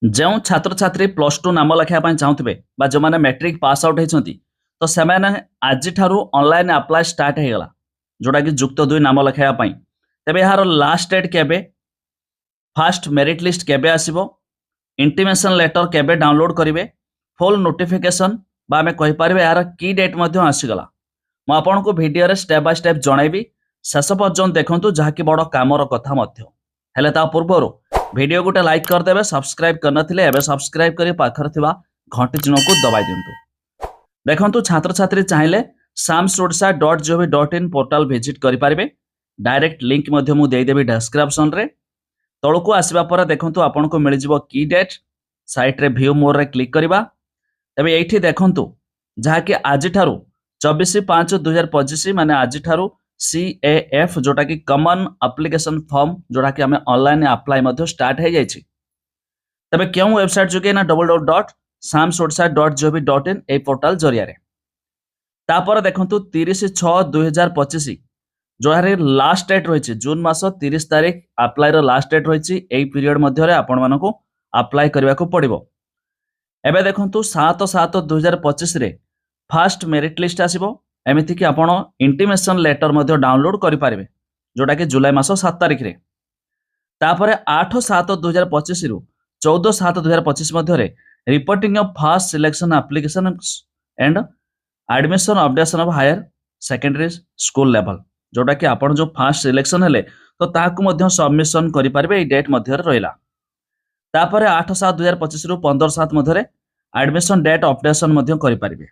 जो छात्र छात्री plus two नाम लिखापी चाहूे जो मैंने मैट्रिक पास आउट होती तो से आज ऑनलाइन अप्लाई स्टार्ट होगा जोटा कि जुक्त 2 नाम लिखापी तेज यार लास्ट डेट केबे फास्ट मेरिट लिस्ट केबे आसीबो इंटीमेशन लेटर केबे डाउनलोड करेंगे फुल नोटिफिकेशन आम कहीपर यार की डेट आसीगला मु आपन को वीडियो स्टेप बाय स्टेप जनइबी शेष पर्यंत देखूँ जहाँकि बड़ कामर कथा हेले ता पूर्व वीडियो गोटे लाइक करदे सब्सक्राइब करनथिले एबे सब्सक्राइब करी पाखर थिबा घंटी चिन्ह को दबाई दिंतु। देखंतु छात्र छात्री चाहिले samsodsa.gov.in पोर्टल विजिट करि पारिबे। डायरेक्ट लिंक मध्य मु देई देबी डिस्क्रिप्शन रे। तळको आसीबा पर देखंतु आपन को मिल जिवो की डेट साइट रे व्यू मोर रे क्लिक करिबा। तबे एठी देखंतु जहा कि आज ठारू 24/5/2025 माने आज ठारू CAF जोटा कि कॉमन एप्लिकेशन फॉर्म जोटा कि आम ऑनलाइन अप्लाई स्टार्ट हो जाए तबे क्यों वेबसाइट जोगे ना www.samsodsa.gov.in ए पोर्टल जरिया तापर देखंतु 30/6/2025 जो लास्ट डेट रही जून मास 30 तारीख अप्लाई रो लास्ट डेट रही पीरियड मध्य आपण मानकु अप्लाई करने को पड़िबो। एबे देखंतु 7/7/2025 रे फास्ट मेरिट लिस्ट आसीबो एमिति कि आपण इंटीमेशन लेटर मध्य डाउनलोड करि पारिबे जोटा कि जुलाई मास 7 तारिख रे। तापरे 8/7/2025 रु 14/7/2025 मध्य रे reporting of fast selection application and admission updation of higher secondary school level जोटा कि आपण जो फास्ट सिलेक्शन हेले तो ताकू मध्य सबमिशन करि पारिबे ए डेट मध्य रे रहिला। तापरे 8/7/2025 रु 15/7 मध्य रे एडमिशन डेट अपडेशन मध्य करि पारिबे।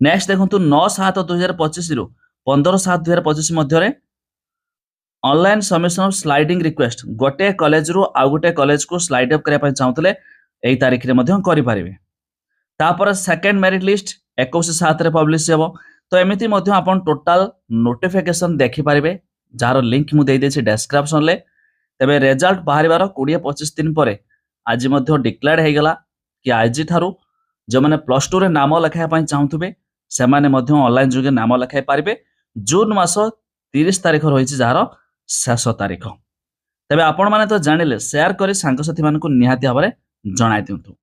नेक्स्ट देखंतु 9/7/2025 रु 15/7/2025 मध्य online submission of sliding request गोटे कॉलेज रु आ गोटे कॉलेज को स्लाइड अप करबा चाहूतले एई तारिख रे मध्य करि पारिबे। तापर सेकंड मेरिट लिस्ट 21/7 रे पब्लिश हेबो तो एमिति मध्य आपण टोटल नोटिफिकेशन देखि पारिबे जार लिंक मु देई देछि डिस्क्रिप्शन ले। तबे रिजल्ट बाहरिबार 20-25 दिन परे आज मध्य डिक्लेयर हे गेला कि आज थारु जो माने प्लस 2 रे नाम लिखाय पई चाहूतबे से माने मध्य ऑनलाइन जुगे नाम लिखाई पारिबे। जून मास 30 तारिख रही जार शेष तारिख। तेबे आपण माने तो जानिले शेयर करी सांग साथी मानकु निहाती भाबरे जणाय दियंतु।